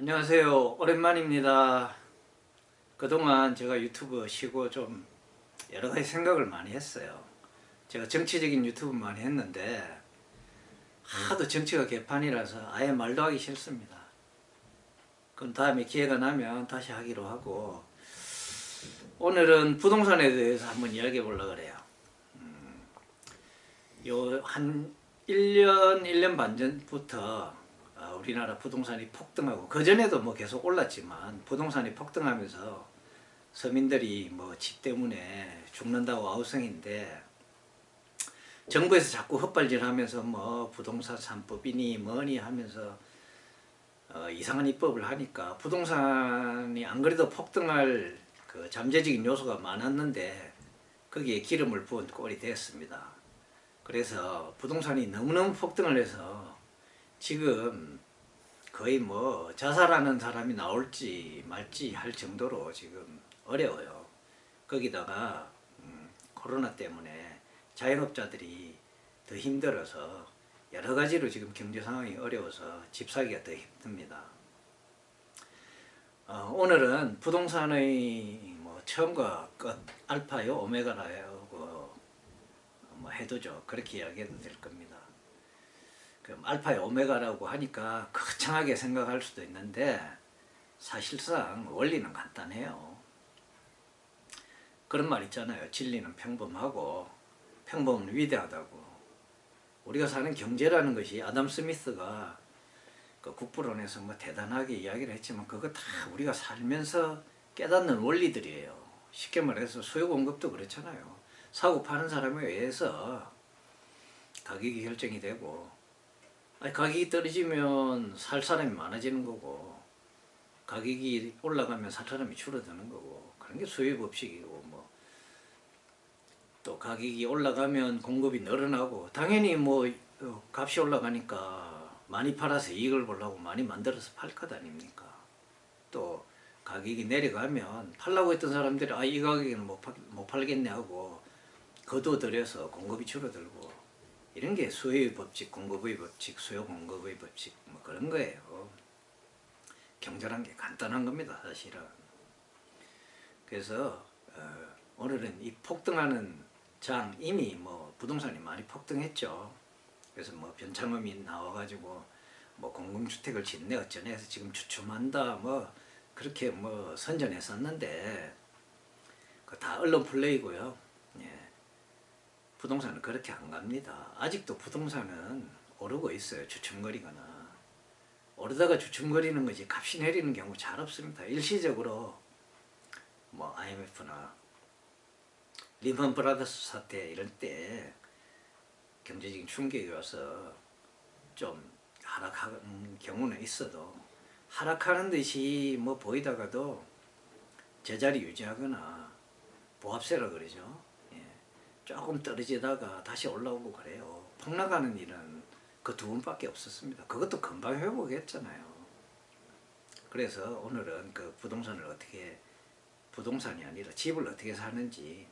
안녕하세요. 오랜만입니다. 그동안 제가 유튜브 쉬고 좀 여러 가지 생각을 많이 했어요. 제가 정치적인 유튜브 많이 했는데 하도 정치가 개판이라서 아예 말도 하기 싫습니다. 그럼 다음에 기회가 나면 다시 하기로 하고, 오늘은 부동산에 대해서 한번 이야기해 보려고 그래요. 요 한 1년, 1년 반 전부터 우리나라 부동산이 폭등하고, 그전에도 뭐 계속 올랐지만 부동산이 폭등하면서 서민들이 뭐 집 때문에 죽는다고 아우성인데, 정부에서 자꾸 헛발질하면서 뭐 부동산 3법이니 뭐니 하면서 이상한 입법을 하니까 부동산이 안 그래도 폭등할 그 잠재적인 요소가 많았는데 거기에 기름을 부은 꼴이 됐습니다. 그래서 부동산이 너무너무 폭등을 해서 지금 거의 뭐 자살하는 사람이 나올지 말지 할 정도로 지금 어려워요. 거기다가 코로나 때문에 자영업자들이 더 힘들어서 여러 가지로 지금 경제 상황이 어려워서 집 사기가 더 힘듭니다. 오늘은 부동산의 뭐 처음과 끝, 알파요, 오메가라요, 뭐 해도죠. 그렇게 이야기해도 될 겁니다. 그럼 알파요, 오메가라고 하니까 거창하게 생각할 수도 있는데 사실상 원리는 간단해요. 그런 말 있잖아요. 진리는 평범하고 평범은 위대하다고. 우리가 사는 경제라는 것이 아담 스미스가 그 국부론에서 뭐 대단하게 이야기를 했지만 그거 다 우리가 살면서 깨닫는 원리들이에요. 쉽게 말해서 수요 공급도 그렇잖아요. 사고 파는 사람에 의해서 가격이 결정이 되고, 아니 가격이 떨어지면 살 사람이 많아지는 거고, 가격이 올라가면 살 사람이 줄어드는 거고, 그런 게 수요 법칙이고, 뭐 또 가격이 올라가면 공급이 늘어나고, 당연히 뭐 값이 올라가니까 많이 팔아서 이익을 보려고 많이 만들어서 팔 것 아닙니까? 또 가격이 내려가면 팔라고 했던 사람들이 이 가격에는 못 팔겠네 하고 거둬들여서 공급이 줄어들고, 이런 게 수요의 법칙, 공급의 법칙, 수요 공급의 법칙, 뭐 그런 거예요. 경제란 게 간단한 겁니다, 사실은. 그래서 오늘은 이 폭등하는 장, 이미 뭐 부동산이 많이 폭등했죠. 그래서 뭐 변창흠이 나와가지고 뭐 공공주택을 짓네 어쩌네 해서 지금 주춤한다 뭐 그렇게 뭐 선전했었는데 그 다 언론 플레이고요. 예. 부동산은 그렇게 안 갑니다. 아직도 부동산은 오르고 있어요. 주춤거리거나. 오르다가 주춤거리는 거지 값이 내리는 경우 잘 없습니다. 일시적으로 뭐 IMF나 리먼 브라더스 사태 이럴 때 경제적인 충격이 와서 좀 하락하는 경우는 있어도, 하락하는 듯이 뭐 보이다가도 제자리 유지하거나 보합세라 그러죠. 예. 조금 떨어지다가 다시 올라오고 그래요. 폭락하는 일은 그 두 번밖에 없었습니다. 그것도 금방 회복했잖아요. 그래서 오늘은 그 부동산을 어떻게, 부동산이 아니라 집을 어떻게 사는지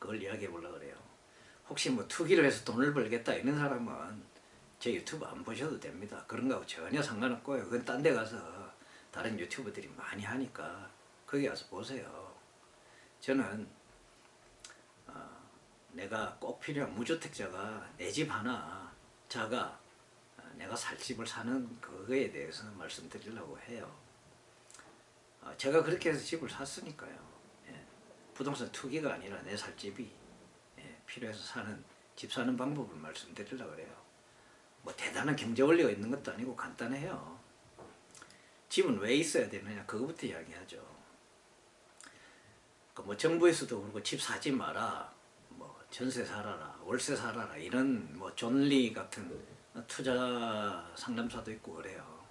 그걸 이야기해 보려고 그래요. 혹시 뭐 투기를 해서 돈을 벌겠다 이런 사람은 제 유튜브 안 보셔도 됩니다. 그런 거하고 전혀 상관없고요. 그건 딴 데 가서 다른 유튜버들이 많이 하니까 거기 가서 보세요. 저는 내가 꼭 필요한 무주택자가 내 집 하나 자가 내가 살 집을 사는 그거에 대해서 말씀드리려고 해요. 제가 그렇게 해서 집을 샀으니까요. 예. 부동산 투기가 아니라 내 살 집이 필요해서 사는, 집 사는 방법을 말씀드리려고 그래요. 뭐 대단한 경제 원리가 있는 것도 아니고 간단해요. 집은 왜 있어야 되느냐 그거부터 이야기하죠. 뭐 정부에서도 그러고 집 사지 마라, 뭐 전세 살아라, 월세 살아라 이런 뭐 존리 같은 투자 상담사도 있고 그래요.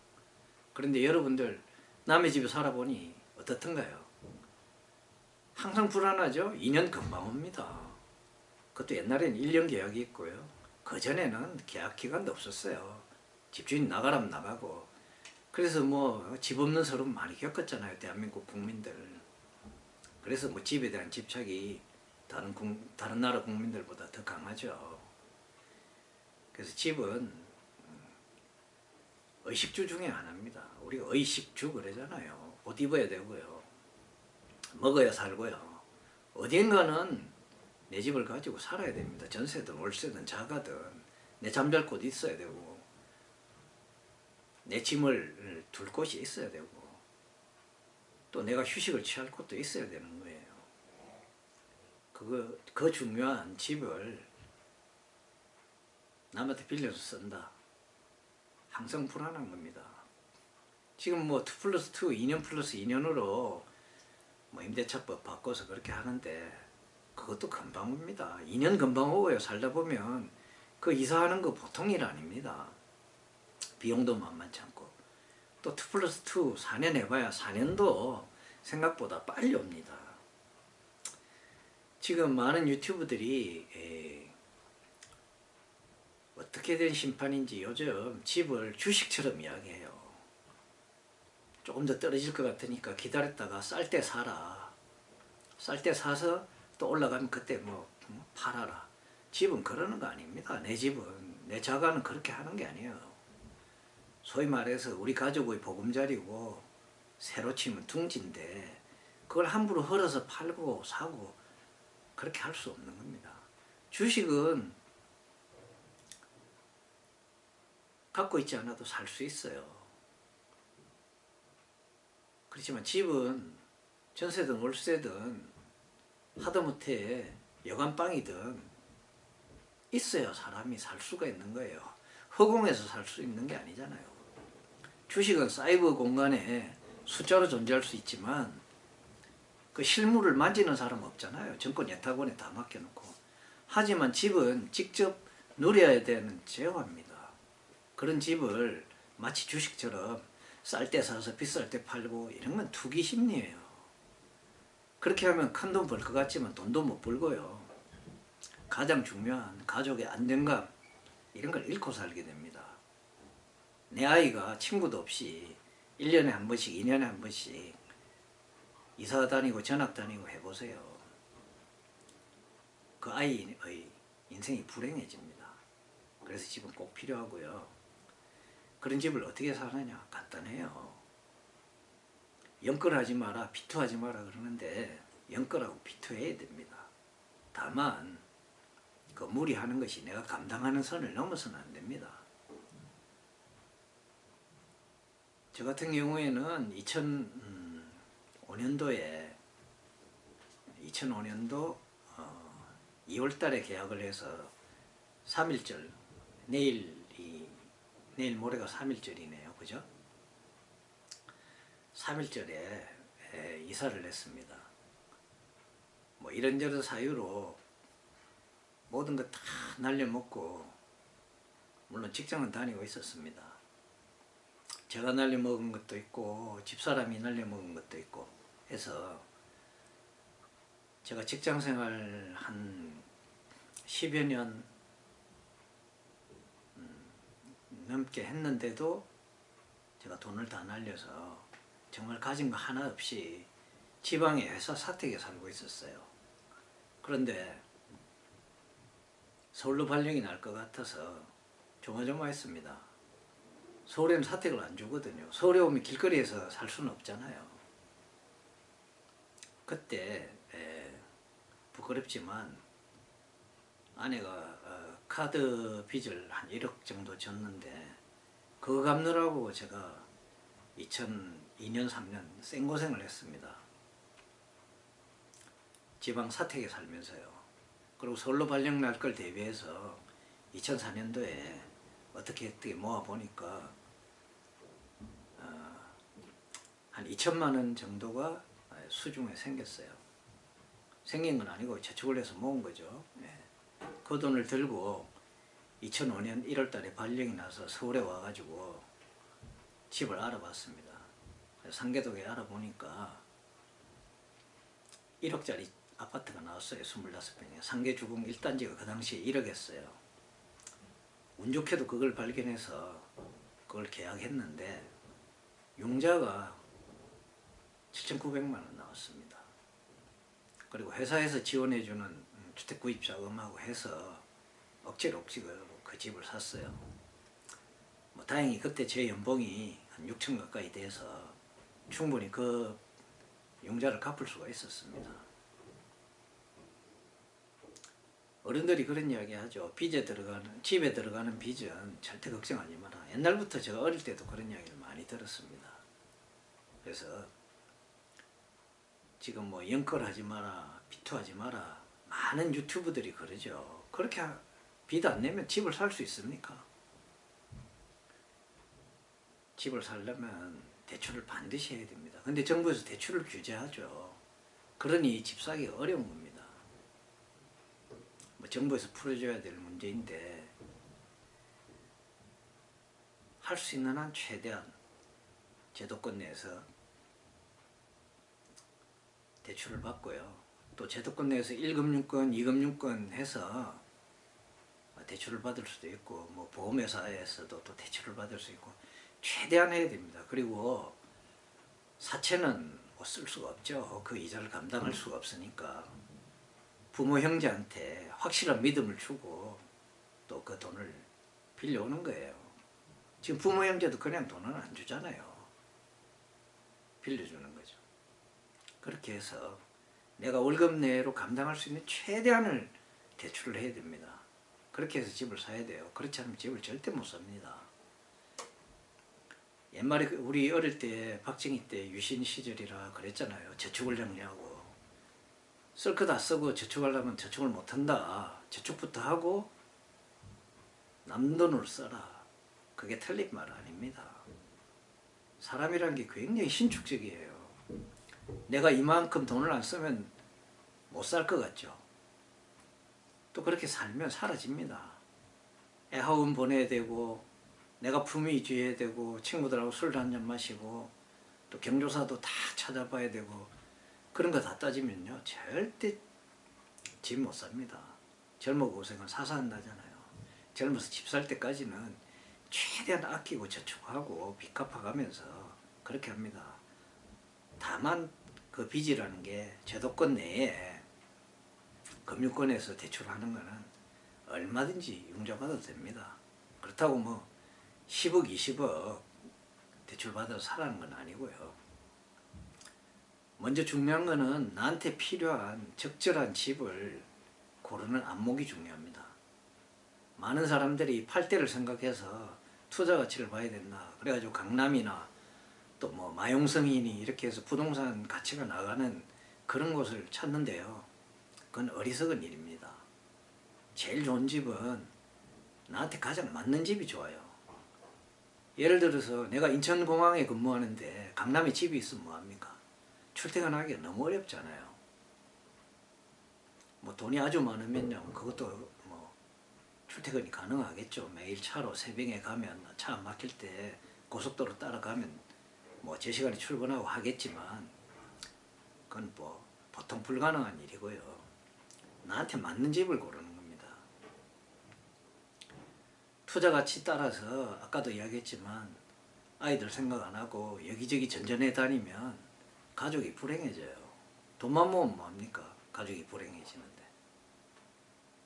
그런데 여러분들 남의 집에 살아보니 어떻던가요? 항상 불안하죠. 2년 금방 옵니다. 그것도 옛날에는 1년 계약이 있고요. 그전에는 계약 기간도 없었어요. 집주인 나가라면 나가고. 그래서 뭐 집 없는 서름 많이 겪었잖아요. 대한민국 국민들. 그래서 뭐 집에 대한 집착이 다른 나라 국민들보다 더 강하죠. 그래서 집은 의식주 중에 하나입니다. 우리가 의식주 그러잖아요. 옷 입어야 되고요. 먹어야 살고요. 어딘가는 내 집을 가지고 살아야 됩니다. 전세든 월세든 자가든 내 잠잘 곳 있어야 되고 내 짐을 둘 곳이 있어야 되고 또 내가 휴식을 취할 곳도 있어야 되는 거예요. 그 중요한 집을 남한테 빌려서 쓴다. 항상 불안한 겁니다. 지금 뭐 2+2, 2년 플러스 2년으로 뭐 임대차법 바꿔서 그렇게 하는데 그것도 금방 옵니다. 2년 금방 오고요. 살다 보면 그 이사하는 거 보통 일 아닙니다. 비용도 만만치 않고 또 2+2 4년 해봐야 4년도 생각보다 빨리 옵니다. 지금 많은 유튜브들이 어떻게 된 심판인지 요즘 집을 주식처럼 이야기해요. 조금 더 떨어질 것 같으니까 기다렸다가 쌀 때 사라. 쌀 때 사서 또 올라가면 그때 뭐 팔아라. 집은 그러는 거 아닙니다. 내 집은, 내 자가는 그렇게 하는 게 아니에요. 소위 말해서 우리 가족의 보금자리고 새로 치면 둥지인데 그걸 함부로 헐어서 팔고 사고 그렇게 할 수 없는 겁니다. 주식은 갖고 있지 않아도 살 수 있어요. 그렇지만 집은 전세든 월세든 하다못해 여관방이든 있어야 사람이 살 수가 있는 거예요. 허공에서 살 수 있는 게 아니잖아요. 주식은 사이버 공간에 숫자로 존재할 수 있지만 그 실물을 만지는 사람 없잖아요. 정권 예탁원에 다 맡겨놓고. 하지만 집은 직접 누려야 되는 재화입니다. 그런 집을 마치 주식처럼 쌀 때 사서 비쌀 때 팔고 이런 건 투기 심리예요. 그렇게 하면 큰 돈 벌 것 같지만 돈도 못 벌고요. 가장 중요한 가족의 안정감 이런 걸 잃고 살게 됩니다. 내 아이가 친구도 없이 1년에 한 번씩 2년에 한 번씩 이사 다니고 전학 다니고 해보세요. 그 아이의 인생이 불행해집니다. 그래서 집은 꼭 필요하고요. 그런 집을 어떻게 사느냐? 간단해요. 연끌하지 마라, 비투하지 마라 그러는데 연끌하고 비투해야 됩니다. 다만 그 무리하는 것이 내가 감당하는 선을 넘어서는 안 됩니다. 저 같은 경우에는 2005년도 2월 달에 계약을 해서 3.1절 내일 모레가 3.1절이네요. 그죠? 3.1절에 이사를 했습니다. 뭐 이런저런 사유로 모든 거 다 날려먹고 물론 직장은 다니고 있었습니다. 제가 날려먹은 것도 있고 집사람이 날려먹은 것도 있고 해서 제가 직장생활 한 10여 년 넘게 했는데도 제가 돈을 다 날려서 정말 가진 거 하나 없이 지방의 회사 사택에 살고 있었어요. 그런데 서울로 발령이 날 것 같아서 조마조마했습니다. 서울에는 사택을 안 주거든요. 서울에 오면 길거리에서 살 수는 없잖아요. 그때 부끄럽지만 아내가 카드 빚을 한 1억 정도 졌는데 그거 갚느라고 제가 2002년 3년 생고생을 했습니다. 지방 사택에 살면서요. 그리고 서울로 발령 날 걸 대비해서 2004년도에 어떻게 모아보니까 한 2천만 원 정도가 수중에 생겼어요. 생긴 건 아니고 저축을 해서 모은 거죠. 그 돈을 들고 2005년 1월 달에 발령이 나서 서울에 와가지고 집을 알아봤습니다. 상계동에 알아보니까 1억짜리 아파트가 나왔어요. 25평에. 상계주공 1단지가 그 당시에 1억 했어요. 운 좋게도 그걸 발견해서 그걸 계약했는데 융자가 7,900만 원 나왔습니다. 그리고 회사에서 지원해주는 주택구입자금하고 해서 억지로 그 집을 샀어요. 뭐 다행히 그때 제 연봉이 한 6천 가까이 돼서 충분히 그 융자를 갚을 수가 있었습니다. 어른들이 그런 이야기 하죠. 집에 들어가는 빚은 절대 걱정하지 마라. 옛날부터 제가 어릴 때도 그런 이야기를 많이 들었습니다. 그래서 지금 뭐 영끌하지 마라, 비투하지 마라, 많은 유튜브들이 그러죠. 그렇게 빚 안 내면 집을 살 수 있습니까? 집을 살려면 대출을 반드시 해야 됩니다. 근데 정부에서 대출을 규제하죠. 그러니 집 사기가 어려운 겁니다. 뭐 정부에서 풀어줘야 될 문제인데 할 수 있는 한 최대한 제도권 내에서 대출을 받고요. 또 제도권 내에서 1금융권, 2금융권 해서 대출을 받을 수도 있고 뭐 보험회사에서도 또 대출을 받을 수 있고 최대한 해야 됩니다. 그리고 사채는 뭐 쓸 수가 없죠. 그 이자를 감당할 수가 없으니까 부모 형제한테 확실한 믿음을 주고 또 그 돈을 빌려오는 거예요. 지금 부모 형제도 그냥 돈은 안 주잖아요. 빌려주는 거죠. 그렇게 해서 내가 월급 내로 감당할 수 있는 최대한을 대출을 해야 됩니다. 그렇게 해서 집을 사야 돼요. 그렇지 않으면 집을 절대 못 삽니다. 옛말에 우리 어릴 때 박정희 때 유신 시절이라 그랬잖아요. 저축을 정리하고 쓸 거 다 쓰고 저축하려면 저축을 못한다. 저축부터 하고 남 돈으로 써라. 그게 틀린 말 아닙니다. 사람이란 게 굉장히 신축적이에요. 내가 이만큼 돈을 안 쓰면 못 살 것 같죠. 또 그렇게 살면 사라집니다. 애학원 보내야 되고 내가 품위 주의해야 되고 친구들하고 술 한잔 마시고 또 경조사도 다 찾아봐야 되고 그런 거 다 따지면요 절대 집 못 삽니다. 젊어 고생은 사사한다잖아요. 젊어서 집 살 때까지는 최대한 아끼고 저축하고 빚 갚아가면서 그렇게 합니다. 다만 그 빚이라는 게 제도권 내에 금융권에서 대출하는 거는 얼마든지 융자받아도 됩니다. 그렇다고 뭐 10억 20억 대출받아서 사라는 건 아니고요. 먼저 중요한 거는 나한테 필요한 적절한 집을 고르는 안목이 중요합니다. 많은 사람들이 팔 때를 생각해서 투자 가치를 봐야 된다. 그래가지고 강남이나 또 뭐 마용성이니 이렇게 해서 부동산 가치가 나가는 그런 곳을 찾는데요. 그건 어리석은 일입니다. 제일 좋은 집은 나한테 가장 맞는 집이 좋아요. 예를 들어서 내가 인천공항에 근무하는데 강남에 집이 있으면 뭐합니까? 출퇴근하기가 너무 어렵잖아요. 뭐 돈이 아주 많으면요 그것도 뭐 출퇴근이 가능하겠죠. 매일 차로 새벽에 가면 차 안 막힐 때 고속도로 따라가면 뭐 제 시간에 출근하고 하겠지만 그건 뭐 보통 불가능한 일이고요. 나한테 맞는 집을 고르는 겁니다. 투자 가치 따라서 아까도 이야기했지만 아이들 생각 안 하고 여기저기 전전해 다니면 가족이 불행해져요. 돈만 모으면 뭐합니까? 가족이 불행해지는데.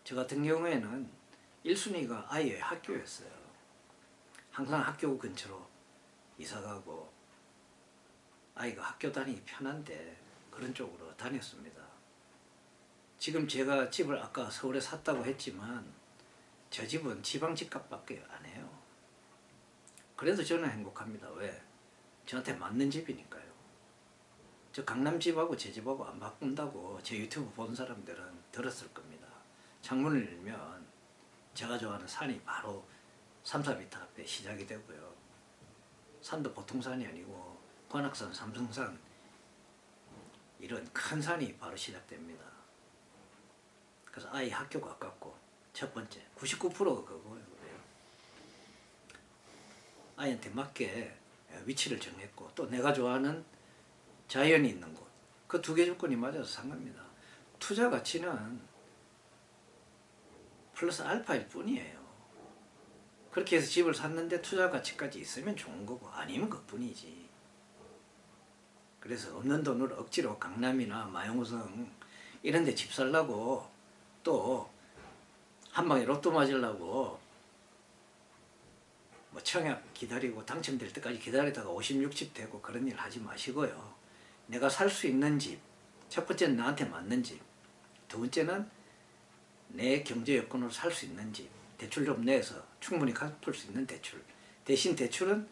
저 같은 경우에는 1순위가 아이의 학교였어요. 항상 학교 근처로 이사가고 아이가 학교 다니기 편한데 그런 쪽으로 다녔습니다. 지금 제가 집을 아까 서울에 샀다고 했지만 저 집은 지방 집값밖에 안 해요. 그래도 저는 행복합니다. 왜? 저한테 맞는 집이니까요. 저 강남 집하고 제 집하고 안 바꾼다고 제 유튜브 본 사람들은 들었을 겁니다. 창문을 열면 제가 좋아하는 산이 바로 3, 4m 앞에 시작이 되고요. 산도 보통 산이 아니고 관악산, 삼성산 이런 큰 산이 바로 시작됩니다. 그래서 아이 학교 가깝고 첫 번째 99%가 그거예요. 아이한테 맞게 위치를 정했고 또 내가 좋아하는 자연이 있는 곳 그 두 개 조건이 맞아서 산 겁니다. 투자 가치는 플러스 알파일 뿐이에요. 그렇게 해서 집을 샀는데 투자 가치까지 있으면 좋은 거고 아니면 그뿐이지. 그래서 없는 돈으로 억지로 강남이나 마용성 이런 데 집 살라고 또 한 방에 로또 맞으려고 뭐 청약 기다리고 당첨될 때까지 기다리다가 50, 60 되고 그런 일 하지 마시고요. 내가 살 수 있는 집, 첫 번째는 나한테 맞는 집, 두 번째는 내 경제 여건으로 살 수 있는 집, 대출 좀 내서 충분히 갚을 수 있는 대출. 대신 대출은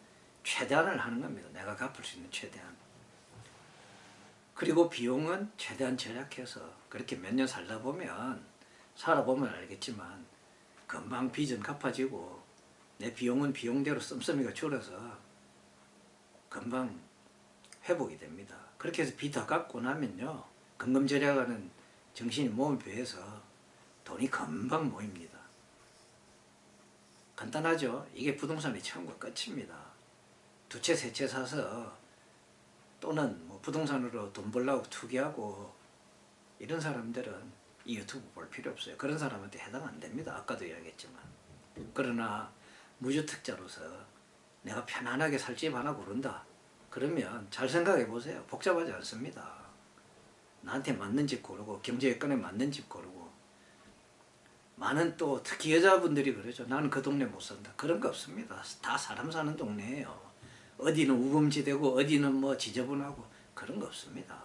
최대한을 하는 겁니다. 내가 갚을 수 있는 최대한. 그리고 비용은 최대한 절약해서 그렇게 몇 년 살아보면 알겠지만 금방 빚은 갚아지고 내 비용은 비용대로 씀씀이가 줄어서 금방 회복이 됩니다. 그렇게 해서 빚 다 갚고 나면요, 금금절약하는 정신이 몸에 배해서 돈이 금방 모입니다. 간단하죠? 이게 부동산의 처음과 끝입니다. 두 채, 세 채 사서 또는 뭐 부동산으로 돈 벌려고 투기하고 이런 사람들은 이 유튜브 볼 필요 없어요. 그런 사람한테 해당 안 됩니다. 아까도 이야기했지만. 그러나 무주택자로서 내가 편안하게 살 집 하나 고른다. 그러면 잘 생각해 보세요. 복잡하지 않습니다. 나한테 맞는 집 고르고 경제 여건에 맞는 집 고르고, 많은 또 특히 여자분들이 그러죠. 나는 그 동네 못 산다. 그런 거 없습니다. 다 사람 사는 동네예요. 어디는 우범지대고 어디는 뭐 지저분하고 그런 거 없습니다.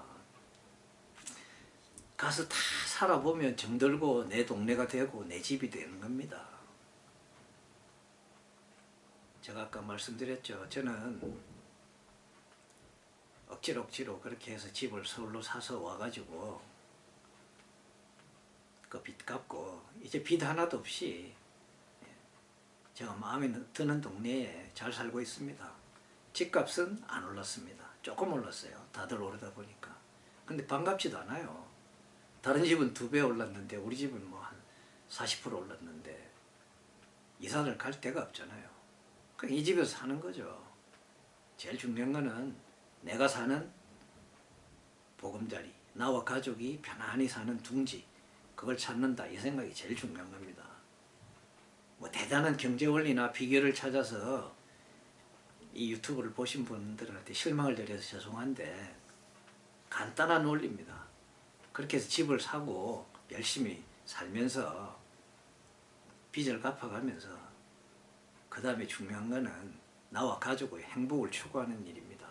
가서 다 살아보면 정들고 내 동네가 되고 내 집이 되는 겁니다. 제가 아까 말씀드렸죠. 저는 억지로 그렇게 해서 집을 서울로 사서 와가지고 그 빚 갚고 이제 빚 하나도 없이 제가 마음에 드는 동네에 잘 살고 있습니다. 집값은 안 올랐습니다. 조금 올랐어요. 다들 오르다 보니까. 근데 반갑지도 않아요. 다른 집은 2배 올랐는데 우리 집은 뭐 한 40% 올랐는데 이사를 갈 데가 없잖아요. 그냥 이 집에서 사는 거죠. 제일 중요한 거는 내가 사는 보금자리, 나와 가족이 편안히 사는 둥지, 그걸 찾는다, 이 생각이 제일 중요한 겁니다. 뭐 대단한 경제 원리나 비결을 찾아서 이 유튜브를 보신 분들한테 실망을 드려서 죄송한데 간단한 원리입니다. 그렇게 해서 집을 사고 열심히 살면서 빚을 갚아가면서 그 다음에 중요한 거는 나와 가족의 행복을 추구하는 일입니다.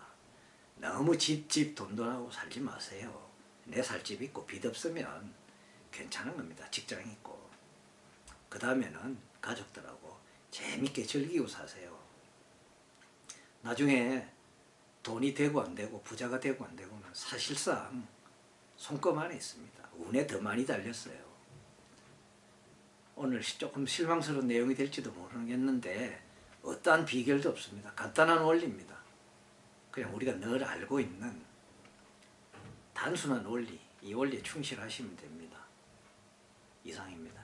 너무 집 돈돈하고 살지 마세요. 내 살 집 있고 빚 없으면 괜찮은 겁니다. 직장 있고. 그 다음에는 가족들하고 재밌게 즐기고 사세요. 나중에 돈이 되고 안 되고 부자가 되고 안 되고는 사실상 손금 안에 있습니다. 운에 더 많이 달렸어요. 오늘 조금 실망스러운 내용이 될지도 모르겠는데 어떠한 비결도 없습니다. 간단한 원리입니다. 그냥 우리가 늘 알고 있는 단순한 원리, 이 원리에 충실하시면 됩니다. 이상입니다.